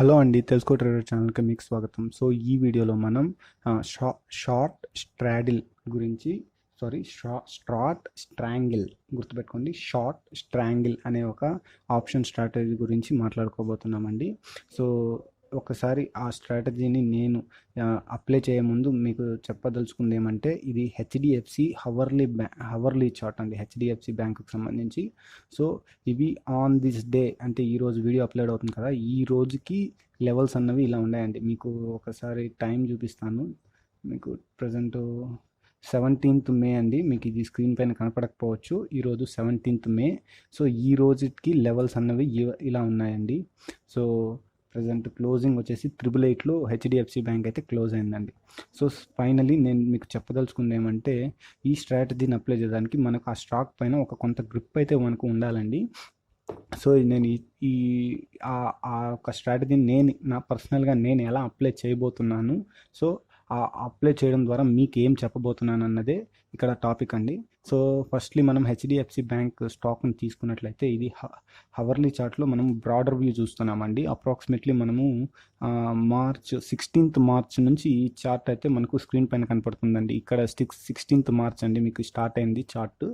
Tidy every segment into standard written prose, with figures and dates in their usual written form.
Hello అండి, తెలుసుకో trader ఛానల్కి మీకు స్వాగతం. సో ఈ వీడియోలో మనం షార్ట్ స్ట్రాడిల్ గురించి స్ట్రాట్ స్ట్రాంగిల్ గుర్తుపెట్టుకోండి. షార్ట్ స్ట్రాంగిల్ అనే ఒక ఆప్షన్ స్ట్రాటజీ గురించి మాట్లాడుకోబోతున్నామండి. సో ఒకసారి ఆ స్ట్రాటజీని నేను అప్లై చేయముందు మీకు చెప్పదలుచుకుంది ఏమంటే, ఇది హెచ్డిఎఫ్సి హవర్లీ చార్ట్ అండి, హెచ్డిఎఫ్సి బ్యాంకుకి సంబంధించి. సో ఇవి ఆన్ దిస్ డే అంటే ఈరోజు వీడియో అప్లోడ్ అవుతుంది కదా, ఈ రోజుకి లెవెల్స్ అన్నవి ఇలా ఉన్నాయండి. మీకు ఒకసారి టైం చూపిస్తాను. మీకు ప్రజెంట్ 17th మే అండి. మీకు ఇది స్క్రీన్ పైన కనపడకపోవచ్చు. ఈరోజు 17th మే. సో ఈ రోజుకి లెవెల్స్ అన్నవి ఇలా ఉన్నాయండి. సో ప్రజెంట్ క్లోజింగ్ వచ్చేసి 888లో హెచ్డిఎఫ్సి బ్యాంక్ అయితే క్లోజ్ అయిందండి. సో ఫైనలీ నేను మీకు చెప్పదలుచుకుంది ఏమంటే, ఈ స్ట్రాటజీని అప్లై చేయడానికి మనకు ఆ స్టాక్ పైన ఒక కొంత గ్రిప్ అయితే మనకు ఉండాలండి. సో నేను ఆ ఒక స్ట్రాటజీని పర్సనల్గా నేను ఎలా అప్లై చేయబోతున్నాను, సో ఆ అప్లై చేయడం ద్వారా మీకు ఏం చెప్పబోతున్నాను అన్నదే ఇక్కడ టాపిక్ అండి. సో ఫస్ట్లీ మనం హెచ్డిఎఫ్సి బ్యాంక్ స్టాక్ని తీసుకున్నట్లయితే, ఇది హవర్లీ చార్ట్లో మనం బ్రాడర్ వ్యూ చూస్తున్నామండి. అప్రాక్సిమేట్లీ మనము 16th మార్చ్ నుంచి ఈ చార్ట్ అయితే మనకు స్క్రీన్ పైన కనపడుతుందండి. ఇక్కడ 16th మార్చ్ అండి మీకు స్టార్ట్ అయింది చార్ట్.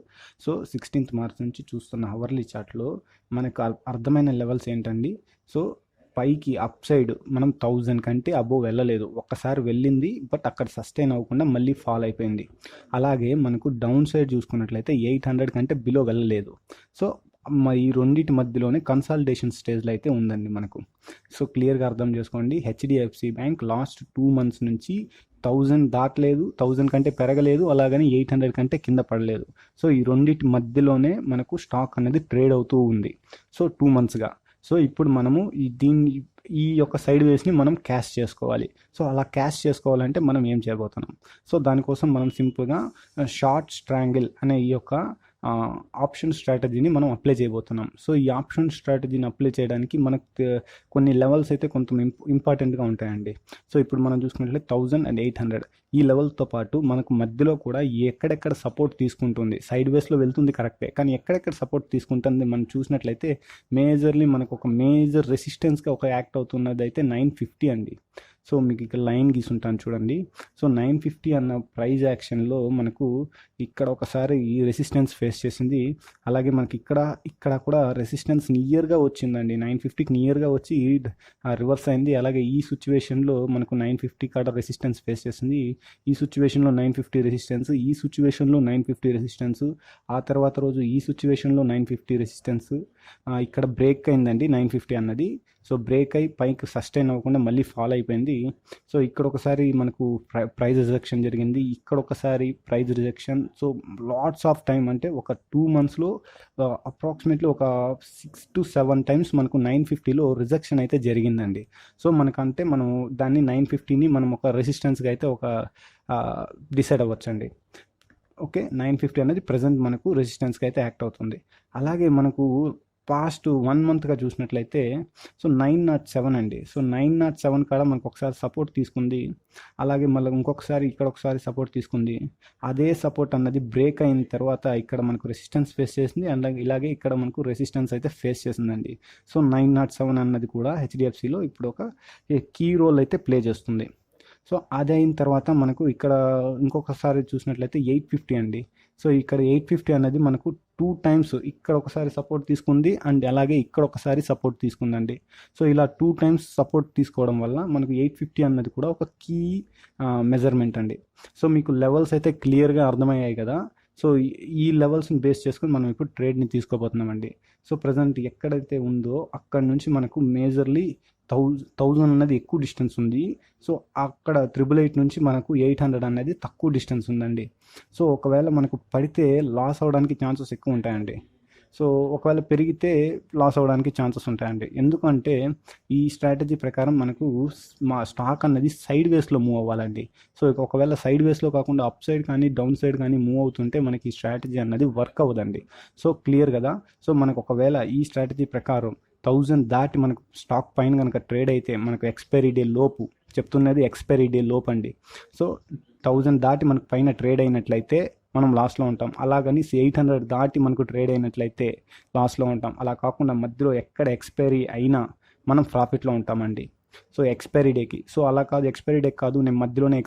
సో 16th మార్చ్ నుంచి చూస్తున్న హవర్లీ చార్ట్లో మనకు అర్థమైన లెవెల్స్ ఏంటండి. సో పైకి అప్ సైడ్ మనం 1000 కంటే అబోవ్ వెళ్ళలేదు. ఒక్కసారి వెళ్ళింది, బట్ అక్కడ సస్టైన్ అవ్వకుండా మళ్ళీ ఫాల్ అయిపోయింది. అలాగే మనకు డౌన్ సైడ్ చూసుకున్నట్లయితే 800 కంటే బిలో వెళ్ళలేదు. సో ఈ రెండింటి మధ్యలోనే కన్సాలిడేషన్ స్టేజ్లో అయితే ఉందండి మనకు. సో క్లియర్గా అర్థం చేసుకోండి, హెచ్డిఎఫ్సి బ్యాంక్ లాస్ట్ 2 months నుంచి 1000 దాటలేదు, 1000 కంటే పెరగలేదు, అలాగని 800 కంటే కింద పడలేదు. సో ఈ రెండింటి మధ్యలోనే మనకు స్టాక్ అనేది ట్రేడ్ అవుతూ ఉంది. సో 2 monthsగా. సో ఇప్పుడు మనము ఈ యొక్క సైడ్ వేస్ని మనం క్యాష్ చేసుకోవాలి. సో అలా క్యాష్ చేసుకోవాలంటే మనం ఏం చేయబోతున్నాం? సో దానికోసం మనం సింపుల్గా షార్ట్ స్ట్రాంగిల్ అనే ఈ యొక్క ఆప్షన్ స్ట్రాటజీని మనం అప్లై చేయబోతున్నాం. సో ఈ ఆప్షన్ స్ట్రాటజీని అప్లై చేయడానికి మనకు కొన్ని లెవెల్స్ అయితే కొంత ఇంపార్టెంట్గా ఉంటాయండి. సో ఇప్పుడు మనం చూసుకున్నట్లయితే 1000 and 800 ఈ లెవెల్తో పాటు మనకు మధ్యలో కూడా ఎక్కడెక్కడ సపోర్ట్ తీసుకుంటుంది, సైడ్ వేస్లో వెళ్తుంది కరెక్టే, కానీ ఎక్కడెక్కడ సపోర్ట్ తీసుకుంటుంది మనం చూసినట్లయితే మేజర్లీ మనకు ఒక మేజర్ రెసిస్టెన్స్గా ఒక యాక్ట్ అవుతున్నది అయితే 950 అండి. సో మీకు ఇక్కడ లైన్ గీసుంటాను చూడండి. సో 950 అన్న ప్రైజ్ యాక్షన్లో మనకు ఇక్కడ ఒకసారి ఈ రెసిస్టెన్స్ ఫేస్ చేసింది. అలాగే మనకి ఇక్కడ కూడా రెసిస్టెన్స్ నియర్గా వచ్చిందండి, 950కి నియర్గా వచ్చి రివర్స్ అయింది. అలాగే ఈ సిచ్యువేషన్లో మనకు 950 కాడ రెసిస్టెన్స్ ఫేస్ చేసింది. ఈ సిచ్యువేషన్లో 950 రెసిస్టెన్స్, ఈ సిచ్యువేషన్లో 950 రెసిస్టెన్స్, ఆ తర్వాత రోజు ఈ సిచ్యువేషన్లో 950 రెసిస్టెన్స్. ఇక్కడ బ్రేక్ అయిందండి 950 అన్నది. సో బ్రేక్ అయి పైకి సస్టైన్ అవ్వకుండా మళ్ళీ ఫాల్ అయిపోయింది. సో ఇక్కడ ఒకసారి మనకు ప్రైజ్ రిజెక్షన్ జరిగింది, ఇక్కడ ఒకసారి prize rejection. So lots of time అంటే ఒక 2 monthsలో అప్రాక్సిమేట్లీ ఒక 6 to 7 times మనకు 950లో రిజెక్షన్ అయితే జరిగిందండి. సో మనకంటే మనం దాన్ని 950ని మనం ఒక రెసిస్టెన్స్గా అయితే ఒక డిసైడ్ అవ్వచ్చండి. ఓకే, 950 అనేది ప్రజెంట్ మనకు రెసిస్టెన్స్గా అయితే యాక్ట్ అవుతుంది. అలాగే మనకు పాస్ట్ 1 monthగా చూసినట్లయితే సో 907 అండి. సో 907 కాడ మనకు ఒకసారి సపోర్ట్ తీసుకుంది, అలాగే మళ్ళీ ఇంకొకసారి ఇక్కడ ఒకసారి సపోర్ట్ తీసుకుంది. అదే సపోర్ట్ అన్నది బ్రేక్ అయిన తర్వాత ఇక్కడ మనకు రెసిస్టెన్స్ ఫేస్ చేసింది, అండ్ ఇలాగే ఇక్కడ మనకు రెసిస్టెన్స్ అయితే ఫేస్ చేసిందండి. సో 907 అన్నది కూడా హెచ్డిఎఫ్సిలో ఇప్పుడు ఒక కీ రోల్ అయితే ప్లే చేస్తుంది. సో అది అయిన తర్వాత మనకు ఇక్కడ ఇంకొకసారి చూసినట్లయితే 850 అండి. సో ఇక్కడ 850 అనేది మనకు 2 times ఇక్కడ ఒకసారి సపోర్ట్ తీసుకుంది, అండ్ అలాగే ఇక్కడ ఒకసారి సపోర్ట్ తీసుకుందండి. సో ఇలా 2 times సపోర్ట్ తీసుకోవడం వల్ల మనకు 850 అన్నది కూడా ఒక కీ మెజర్మెంట్ అండి. సో మీకు లెవెల్స్ అయితే క్లియర్గా అర్థమయ్యాయి కదా. సో ఈ లెవెల్స్ని బేస్ చేసుకొని మనం ఇప్పుడు ట్రేడ్ని తీసుకోబోతున్నామండి. సో ప్రజెంట్ ఎక్కడైతే ఉందో అక్కడ నుంచి మనకు మేజర్లీ 1000 అన్నది ఎక్కువ డిస్టెన్స్ ఉంది. సో అక్కడ 888 నుంచి మనకు 800 అనేది తక్కువ డిస్టెన్స్ ఉందండి. సో ఒకవేళ మనకు పడితే లాస్ అవ్వడానికి ఛాన్సెస్ ఎక్కువ ఉంటాయండి. సో ఒకవేళ పెరిగితే లాస్ అవ్వడానికి ఛాన్సెస్ ఉంటాయండి. ఎందుకంటే ఈ స్ట్రాటజీ ప్రకారం మనకు మా స్టాక్ అన్నది సైడ్ వేస్లో మూవ్ అవ్వాలండి. సో ఒకవేళ సైడ్ వేస్లో కాకుండా అప్ సైడ్ కానీ డౌన్ సైడ్ కానీ మూవ్ అవుతుంటే మనకి ఈ స్ట్రాటజీ అన్నది వర్క్ అవ్వదండి. సో క్లియర్ కదా. సో మనకు ఒకవేళ ఈ స్ట్రాటజీ ప్రకారం 1000 దాటి మనకు స్టాక్ పైన కనుక ట్రేడ్ అయితే మనకు ఎక్స్పైరీ డే లోపు, చెప్తున్నది ఎక్స్పైరీ డే లోపు అండి. సో 1000 దాటి మనకు పైన ట్రేడ్ అయినట్లయితే మనం లాస్లో ఉంటాం. అలాగని 800 దాటి మనకు ట్రేడ్ అయినట్లయితే లాస్లో ఉంటాం. అలా కాకుండా మధ్యలో ఎక్కడ ఎక్స్పైరీ అయినా మనం ప్రాఫిట్లో ఉంటామండి. సో ఎక్స్పైరీ డేకి. సో అలా కాదు, ఎక్స్పైరీ డే కాదు, నేను మధ్యలోనే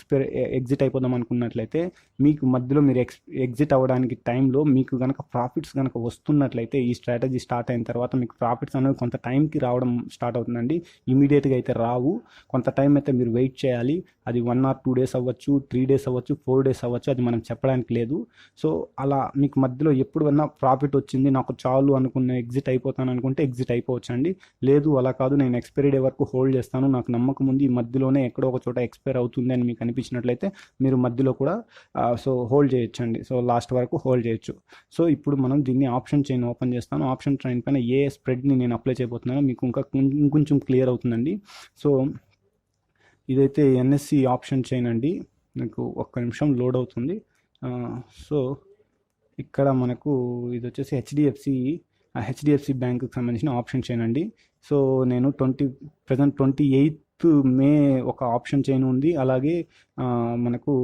ఎగ్జిట్ అయిపోదాం అనుకున్నట్లయితే, మీకు మధ్యలో మీరు ఎగ్జిట్ అవ్వడానికి టైంలో మీకు కనుక ప్రాఫిట్స్ కనుక వస్తున్నట్లయితే, ఈ స్ట్రాటజీ స్టార్ట్ అయిన తర్వాత మీకు ప్రాఫిట్స్ అనేవి కొంత టైంకి రావడం స్టార్ట్ అవుతుందండి. ఇమీడియట్గా అయితే రావు, కొంత టైం అయితే మీరు వెయిట్ చేయాలి. అది 1 or 2 days అవ్వచ్చు, 3 days అవ్వచ్చు, 4 days అవ్వచ్చు, అది మనం చెప్పడానికి లేదు. సో అలా మీకు మధ్యలో ఎప్పుడన్నా ప్రాఫిట్ వచ్చింది, నాకు చాలు అనుకున్న ఎగ్జిట్ అయిపోతాను అనుకుంటే ఎగ్జిట్ అయిపోవచ్చు అండి. లేదు అలా కాదు, నేను ఎక్స్పైరీ డే వరకు హోల్డ్ చేస్తాను, నాకు నమ్మకం ఉంది ఈ మధ్యలోనే ఎక్కడో ఒక చోట ఎక్స్పైర్ అవుతుంది అని మీకు అనిపించినట్లయితే మీరు మధ్యలో కూడా సో హోల్డ్ చేయొచ్చు అండి. సో లాస్ట్ వరకు హోల్డ్ చేయొచ్చు. సో ఇప్పుడు మనం దీన్ని ఆప్షన్ చైన్ ఓపెన్ చేస్తాను. ఆప్షన్ చైన్ పైన ఏ స్ప్రెడ్ని నేను అప్లై చేయబోతున్నానో మీకు ఇంకొంచెం క్లియర్ అవుతుందండి. సో ఇదైతే ఎన్ఎస్సి ఆప్షన్ చైన్ అండి. మీకు ఒక్క నిమిషం లోడ్ అవుతుంది. సో ఇక్కడ మనకు ఇది వచ్చేసి హెచ్డిఎఫ్సి బ్యాంకుకి సంబంధించిన ఆప్షన్ చైన్ అండి. సో నేను ప్రజెంట్ 28th మే ఒక ఆప్షన్ చైన్ ఉంది. అలాగే మనకు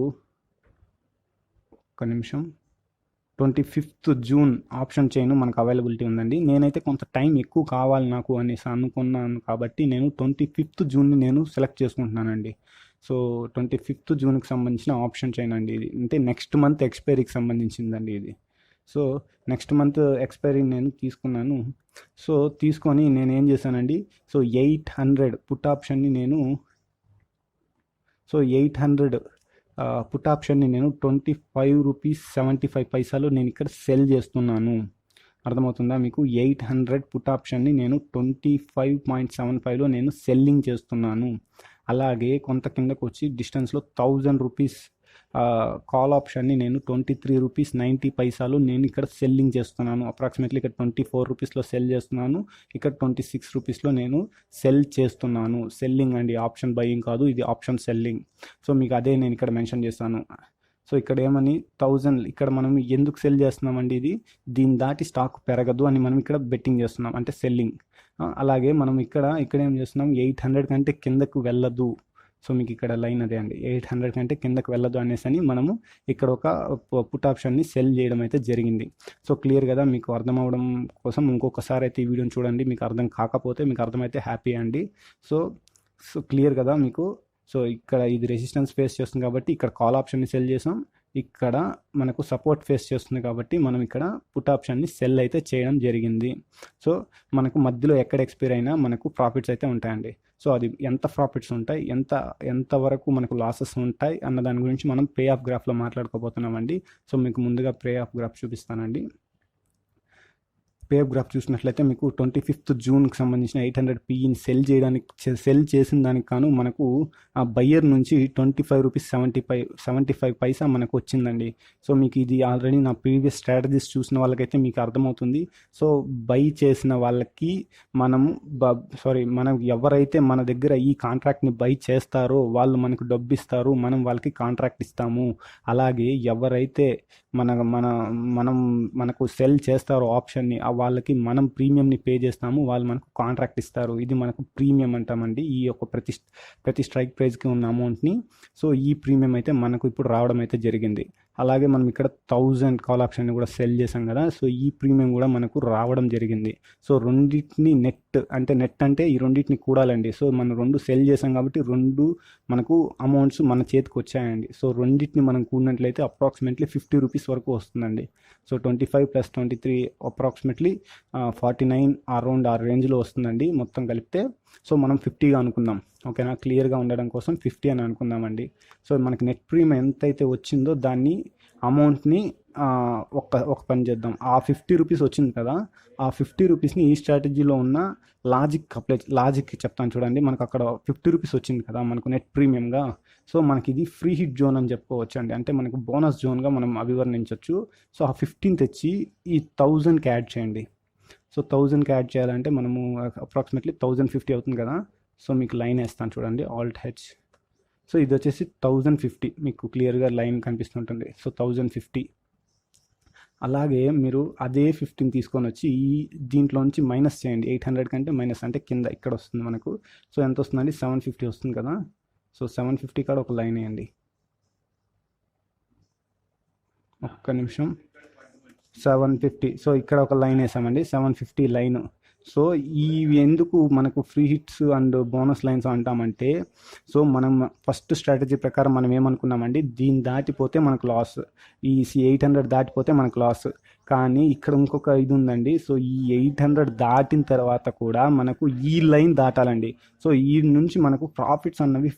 ఒక్క నిమిషం 25th జూన్ ఆప్షన్ చైన్ మనకు అవైలబిలిటీ ఉందండి. నేనైతే కొంత టైం ఎక్కువ కావాలి నాకు అనేసి అనుకున్నాను కాబట్టి నేను 25th జూన్ని నేను సెలెక్ట్ చేసుకుంటున్నానండి. సో 25th జూన్కి సంబంధించిన ఆప్షన్ చైన్ అండి ఇది. అంటే నెక్స్ట్ మంత్ ఎక్స్పైరీకి సంబంధించిందండి ఇది. సో నెక్స్ట్ మంత్ ఎక్స్పైరీ నేను తీసుకున్నాను. సో తీసుకొని నేను ఏం చేశానండి, సో 800 పుట్ ఆప్షన్ని నేను 800 పుట్ ఆప్షన్ని నేను 25 రూపీస్ 75 పైసలు నేను ఇక్కడ సెల్ చేస్తున్నాను. అర్థమవుతుందా మీకు? 800 పుట్ ఆప్షన్ని నేను 25.75లో నేను సెల్లింగ్ చేస్తున్నాను. అలాగే కొంత కిందకు వచ్చి డిస్టెన్స్లో 1000 రూపీస్ కాల్ ఆప్షన్ని నేను 23 రూపీస్ 90 పైసలు నేను ఇక్కడ సెల్లింగ్ చేస్తున్నాను. అప్రాక్సిమేట్లీ ఇక్కడ 24 రూపీస్లో సెల్ చేస్తున్నాను, ఇక్కడ 26 రూపీస్లో నేను సెల్ చేస్తున్నాను. సెల్లింగ్ అండి, ఆప్షన్ బయింగ్ కాదు, ఇది ఆప్షన్ సెల్లింగ్. సో మీకు అదే నేను ఇక్కడ మెన్షన్ చేస్తాను. సో ఇక్కడ ఏమని 1000 ఇక్కడ మనం ఎందుకు సెల్ చేస్తున్నామండి, దీన్ని దాటి స్టాక్ పెరగదు అని మనం ఇక్కడ బెట్టింగ్ చేస్తున్నాం, అంటే సెల్లింగ్. అలాగే మనం ఇక్కడ ఏం చేస్తున్నాం, 800 కంటే కిందకు వెళ్ళదు. సో మీకు ఇక్కడ లైన్ అదే అండి, 800 కంటే కిందకు వెళ్ళదు అనేసి అని మనము ఇక్కడ ఒక పుట్ ఆప్షన్ని సెల్ చేయడం అయితే జరిగింది. సో క్లియర్ కదా, మీకు అర్థం అవడం కోసం ఇంకొకసారి అయితే ఈ వీడియోని చూడండి. మీకు అర్థం కాకపోతే, మీకు అర్థమైతే హ్యాపీ అండి. సో క్లియర్ కదా మీకు. సో ఇక్కడ ఇది రెసిస్టెన్స్ ఫేస్ చేస్తుంది కాబట్టి ఇక్కడ కాల్ ఆప్షన్ని సెల్ చేసాం, ఇక్కడ మనకు సపోర్ట్ ఫేస్ చేస్తుంది కాబట్టి మనం ఇక్కడ పుట్ ఆప్షన్ని సెల్ అయితే చేయడం జరిగింది. సో మనకు మధ్యలో ఎక్కడ ఎక్స్పైర్ అయినా మనకు ప్రాఫిట్స్ అయితే ఉంటాయండి. సో అది ఎంత ప్రాఫిట్స్ ఉంటాయి, ఎంత వరకు మనకు లాసెస్ ఉంటాయి అన్న దాని గురించి మనం పే ఆఫ్ గ్రాఫ్లో మాట్లాడుకోబోతున్నామండి. సో మీకు ముందుగా పే ఆఫ్ గ్రాఫ్ చూపిస్తానండి. పే ఆఫ్ గ్రాఫ్ చూసినట్లయితే మీకు 25th జూన్కి సంబంధించిన 800 పీఈని సెల్ చేసిన దానికి కాను మనకు ఆ బయ్యర్ నుంచి 25 రూపీస్ 75 పైసా మనకు వచ్చిందండి. సో మీకు ఇది ఆల్రెడీ నా ప్రీవియస్ స్ట్రాటజీస్ చూసిన వాళ్ళకైతే మీకు అర్థమవుతుంది. సో బై చేసిన వాళ్ళకి మనం ఎవరైతే మన దగ్గర ఈ కాంట్రాక్ట్ని బై చేస్తారో వాళ్ళు మనకు డబ్బు ఇస్తారు, మనం వాళ్ళకి కాంట్రాక్ట్ ఇస్తాము. అలాగే ఎవరైతే మనకు సెల్ చేస్తారో ఆప్షన్ని, వాళ్ళకి మనం ప్రీమియంని పే చేస్తాము, వాళ్ళు మనకు కాంట్రాక్ట్ ఇస్తారు. ఇది మనకు ప్రీమియం అంటామండి, ఈ యొక్క ప్రతి స్ట్రైక్ ప్రైస్కి ఉన్న అమౌంట్ని. సో ఈ ప్రీమియం అయితే మనకు ఇప్పుడు రావడం అయితే జరిగింది. అలాగే మనం ఇక్కడ 1000 కాల్ ఆప్షన్ని కూడా సెల్ చేసాం కదా, సో ఈ ప్రీమియం కూడా మనకు రావడం జరిగింది. సో రెండింటిని నెట్ అంటే ఈ రెండింటిని కూడాలండి. సో మనం 2 సెల్ చేసాం కాబట్టి 2 మనకు అమౌంట్స్ మన చేతికి వచ్చాయండి. సో రెండింటిని మనం కూడినట్లయితే అప్రాక్సిమేట్లీ 50 రూపీస్ వరకు వస్తుందండి. సో 25 + 23 అప్రాక్సిమేట్లీ 49 అరౌండ్ ఆ రేంజ్లో వస్తుందండి మొత్తం కలిపితే. సో మనం 50గా అనుకుందాం, ఓకేనా? క్లియర్గా ఉండడం కోసం 50 అని అనుకుందామండి. సో మనకి నెట్ ప్రీమియం ఎంతైతే వచ్చిందో దాన్ని అమౌంట్ని ఒక పని చేద్దాం. ఆ 50 రూపీస్ వచ్చింది కదా, ఆ 50 రూపీస్ని ఈ స్ట్రాటజీలో ఉన్న లాజిక్ చెప్తాను చూడండి. మనకు అక్కడ 50 రూపీస్ వచ్చింది కదా మనకు నెట్ ప్రీమియంగా. సో మనకి ఇది ఫ్రీ హిట్ జోన్ అని చెప్పుకోవచ్చు అండి, అంటే మనకు బోనస్ జోన్గా మనం అభివర్ణించవచ్చు. సో ఆ 15 తెచ్చి ఈ 1000కి యాడ్ చేయండి. సో 1000కి యాడ్ చేయాలంటే మనము అప్రాక్సిమేట్లీ 1050 అవుతుంది కదా. సో మీకు లైన్ వేస్తాను చూడండి, Alt H. సో ఇది వచ్చేసి 1050, మీకు క్లియర్గా లైన్ కనిపిస్తుంటుంది. సో 1050. అలాగే మీరు అదే 15 తీసుకొని వచ్చి దీంట్లో నుంచి మైనస్ చేయండి. 800 కంటే మైనస్ అంటే కింద ఇక్కడ వస్తుంది మనకు. సో ఎంత వస్తుందండి, 750 వస్తుంది కదా. సో 750 కాడ ఒక లైన్ వేయండి. ఒక్క నిమిషం, 750. సో ఇక్కడ ఒక లైన్ వేసామండి, 750 లైన్. సో ఇవి ఎందుకు మనకు free hits and bonus lines అంటామంటే, సో మనం ఫస్ట్ స్ట్రాటజీ ప్రకారం మనం ఏమనుకున్నామండి, దీన్ని దాటిపోతే మనకు లాస్, ఈ 800 దాటిపోతే మనకు లాస్. కానీ ఇక్కడ ఇంకొక ఇది ఉందండి. సో ఈ 800 దాటిన తర్వాత కూడా మనకు ఈ లైన్ దాటాలండి. సో ఈ నుంచి మనకు ప్రాఫిట్స్ అన్నవి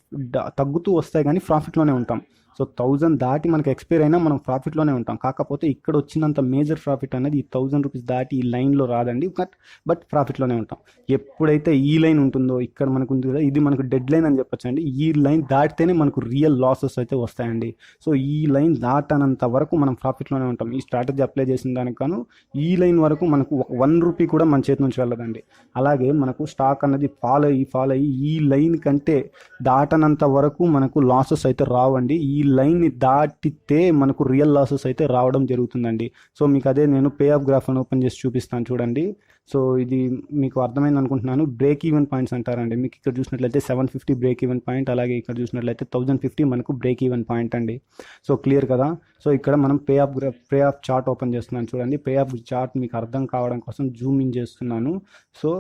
తగ్గుతూ వస్తాయి, కానీ ప్రాఫిట్లోనే ఉంటాం. సో 1000 దాటి మనకు ఎక్స్పైర్ అయినా మనం ప్రాఫిట్లోనే ఉంటాం. కాకపోతే ఇక్కడ వచ్చినంత మేజర్ ప్రాఫిట్ అనేది ఈ 1000 రూపీస్ దాటి ఈ లైన్లో రాదండి. బట్ ప్రాఫిట్లోనే ఉంటాం. ఎప్పుడైతే ఈ లైన్ ఉంటుందో, ఇక్కడ మనకు ఉంది కదా, ఇది మనకు డెడ్ లైన్ అని చెప్పొచ్చు అండి. ఈ లైన్ దాటితేనే మనకు రియల్ లాసెస్ అయితే వస్తాయండి. సో ఈ లైన్ దాటనంత వరకు మనం ప్రాఫిట్లోనే ఉంటాం. ఈ స్ట్రాటజీ అప్లై చేసిన దానికను ఈ లైన్ వరకు మనకు 1 రూపీ కూడా మన చేతి నుంచి వెళ్ళదండి. అలాగే మనకు స్టాక్ అన్నది ఫాలో అయ్యి ఈ లైన్ కంటే దాటనంత వరకు మనకు లాసెస్ అయితే రావండి. ఈ లైన్ని దాటితే మనకు రియల్ లాసెస్ అయితే రావడం జరుగుతుందండి. సో మీకు అదే నేను పే ఆఫ్ గ్రాఫ్ అని ఓపెన్ చేసి చూపిస్తాను చూడండి. సో ఇది మీకు అర్థమైంది అనుకుంటున్నాను. బ్రేక్ ఈవెన్ పాయింట్స్ అంటారండి. మీకు ఇక్కడ చూసినట్లయితే 750 బ్రేక్ ఈవెన్ పాయింట్, అలాగే ఇక్కడ చూసినట్లయితే 1050 మనకు బ్రేక్ ఈవెన్ పాయింట్ అండి. సో క్లియర్ కదా. సో ఇక్కడ మనం పే ఆఫ్ చార్ట్ ఓపెన్ చేస్తున్నాను చూడండి. పే ఆఫ్ చార్ట్ మీకు అర్థం కావడం కోసం జూమ్ ఇన్ చేస్తున్నాను. సో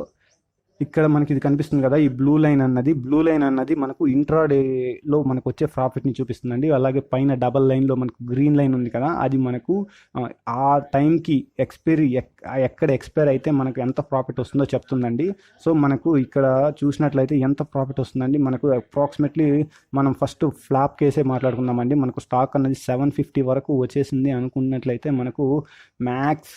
ఇక్కడ మనకి ఇది కనిపిస్తుంది కదా, ఈ బ్లూ లైన్ అన్నది మనకు ఇంట్రాడేలో మనకు వచ్చే ప్రాఫిట్ని చూపిస్తుందండి. అలాగే పైన డబల్ లైన్లో మనకు గ్రీన్ లైన్ ఉంది కదా, అది మనకు ఆ టైంకి ఎక్కడ ఎక్స్పైర్ అయితే మనకు ఎంత ప్రాఫిట్ వస్తుందో చెప్తుందండి. సో మనకు ఇక్కడ చూసినట్లయితే ఎంత ప్రాఫిట్ వస్తుందండి, మనకు అప్రాక్సిమేట్లీ మనం ఫస్ట్ ఫ్లాప్ కేసే మాట్లాడుకుందామండి. మనకు స్టాక్ అన్నది 750 వరకు వచ్చేసింది అనుకున్నట్లయితే మనకు మ్యాక్స్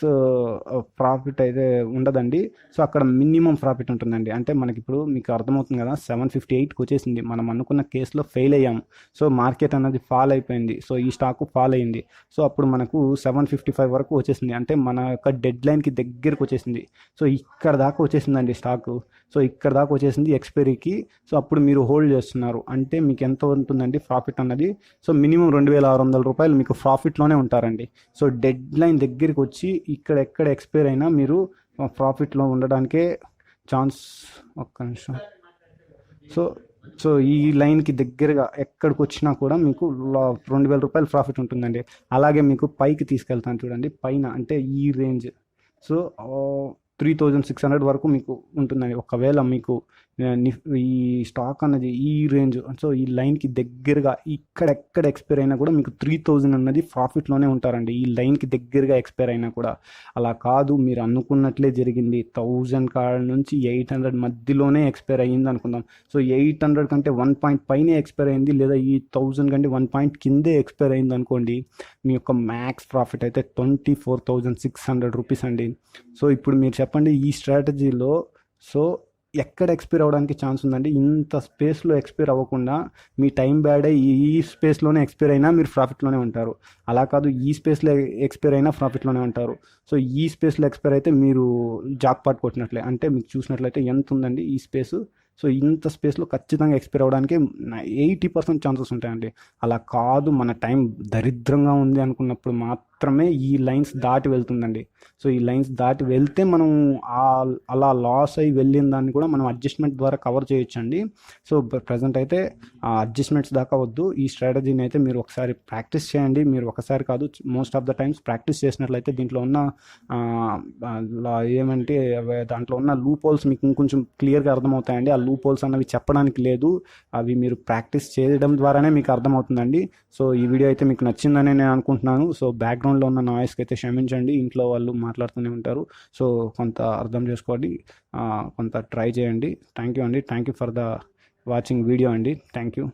ప్రాఫిట్ అయితే ఉండదండి. సో అక్కడ మినిమం ప్రాఫిట్ ఉంటుంది. అంటే మనకి ఇప్పుడు మీకు అర్థమవుతుంది కదా, 758కి వచ్చేసింది. మనం అనుకున్న కేసులో ఫెయిల్ అయ్యాము. సో మార్కెట్ అన్నది ఫాల్ అయిపోయింది. సో ఈ స్టాక్ ఫాల్ అయింది. సో అప్పుడు మనకు 755 వరకు వచ్చేసింది. అంటే మన యొక్క డెడ్ లైన్కి దగ్గరకు వచ్చేసింది. సో ఇక్కడ దాకా వచ్చేసిందండి స్టాక్. సో ఇక్కడ దాకా వచ్చేసింది ఎక్స్పైరీకి. సో అప్పుడు మీరు హోల్డ్ చేస్తున్నారు అంటే మీకు ఎంత ఉంటుందండి ప్రాఫిట్ అన్నది. సో మినిమం 2600 రూపాయలు మీకు ప్రాఫిట్లోనే ఉంటారండి. సో డెడ్ లైన్ దగ్గరికి వచ్చి ఇక్కడ ఎక్కడ ఎక్స్పైర్ అయినా మీరు ప్రాఫిట్లో ఉండడానికే ఛాన్స్. ఒక్క నిమిషం. సో సో ఈ లైన్కి దగ్గరగా ఎక్కడికి వచ్చినా కూడా మీకు 2000 రూపాయలు ప్రాఫిట్ ఉంటుందండి. అలాగే మీకు పైకి తీసుకెళ్తాను చూడండి, పైన అంటే ఈ రేంజ్. సో 3600 వరకు మీకు ఉంటుందండి. ఒకవేళ మీకు ఈ స్టాక్ అన్నది ఈ రేంజ్, సో ఈ లైన్కి దగ్గరగా ఎక్కడ ఎక్స్పైర్ అయినా కూడా మీకు 3000 అన్నది ప్రాఫిట్లోనే ఉంటారండి. ఈ లైన్కి దగ్గరగా ఎక్స్పైర్ అయినా కూడా. అలా కాదు, మీరు అనుకున్నట్లే జరిగింది, 1000 కాడ నుంచి 800 మధ్యలోనే ఎక్స్పైర్ అయ్యింది అనుకుందాం. సో 800 కంటే 1 పాయింట్ పైనే ఎక్స్పైర్ అయింది, లేదా ఈ 1000 కంటే 1 పాయింట్ కిందే ఎక్స్పైర్ అయింది అనుకోండి, మీ యొక్క మ్యాక్స్ ప్రాఫిట్ అయితే 24,600 రూపీస్ అండి. సో ఇప్పుడు మీరు చెప్పండి, ఈ స్ట్రాటజీలో సో ఎక్కడ ఎక్స్పైర్ అవ్వడానికి ఛాన్స్ ఉందండి? ఇంత స్పేస్లో ఎక్స్పైర్ అవ్వకుండా మీ టైం బ్యాడ్ అయ్యి ఈ స్పేస్లోనే ఎక్స్పైర్ అయినా మీరు ప్రాఫిట్లోనే ఉంటారు. అలా కాదు, ఈ స్పేస్లో ఎక్స్పైర్ అయినా ప్రాఫిట్లోనే ఉంటారు. సో ఈ స్పేస్లో ఎక్స్పైర్ అయితే మీరు జాక్పాట్ కొట్టినట్లే. అంటే మీకు చూసినట్లయితే ఎంత ఉందండి ఈ స్పేసు. సో ఇంత స్పేస్లో ఖచ్చితంగా ఎక్స్పైర్ అవ్వడానికి 80% ఛాన్సెస్ ఉంటాయండి. అలా కాదు, మన టైం దరిద్రంగా ఉంది అనుకున్నప్పుడు మాత్రమే ఈ లైన్స్ దాటి వెళ్తుందండి. సో ఈ లైన్స్ దాటి వెళ్తే మనం అలా లాస్ అయ్యి వెళ్ళిన దాన్ని కూడా మనం అడ్జస్ట్మెంట్ ద్వారా కవర్ చేయొచ్చండి. సో ప్రజెంట్ అయితే ఆ అడ్జస్ట్మెంట్స్ దాకా వద్దు. ఈ స్ట్రాటజీని అయితే మీరు ఒకసారి ప్రాక్టీస్ చేయండి. మీరు ఒకసారి కాదు, most of the times practice చేసినట్లయితే దీంట్లో ఉన్న ఏమంటే దాంట్లో ఉన్న లూప్ హోల్స్ మీకు ఇంకొంచెం క్లియర్గా అర్థమవుతాయండి. ఆ లూప్ హోల్స్ అన్నవి చెప్పడానికి లేదు, అవి మీరు ప్రాక్టీస్ చేయడం ద్వారానే మీకు అర్థమవుతుందండి. సో ఈ వీడియో అయితే మీకు నచ్చిందని నేను అనుకుంటున్నాను. సో బ్యాక్గ్రౌండ్లో ఉన్న నాయిస్కి అయితే క్షమించండి, ఇంట్లో వాళ్ళు మాట్లాడుతూనే ఉంటారు. సో కొంత అర్థం చేసుకోండి, కొంత ట్రై చేయండి. థ్యాంక్ యూ అండి. Thank you for the watching video అండి. Thank you.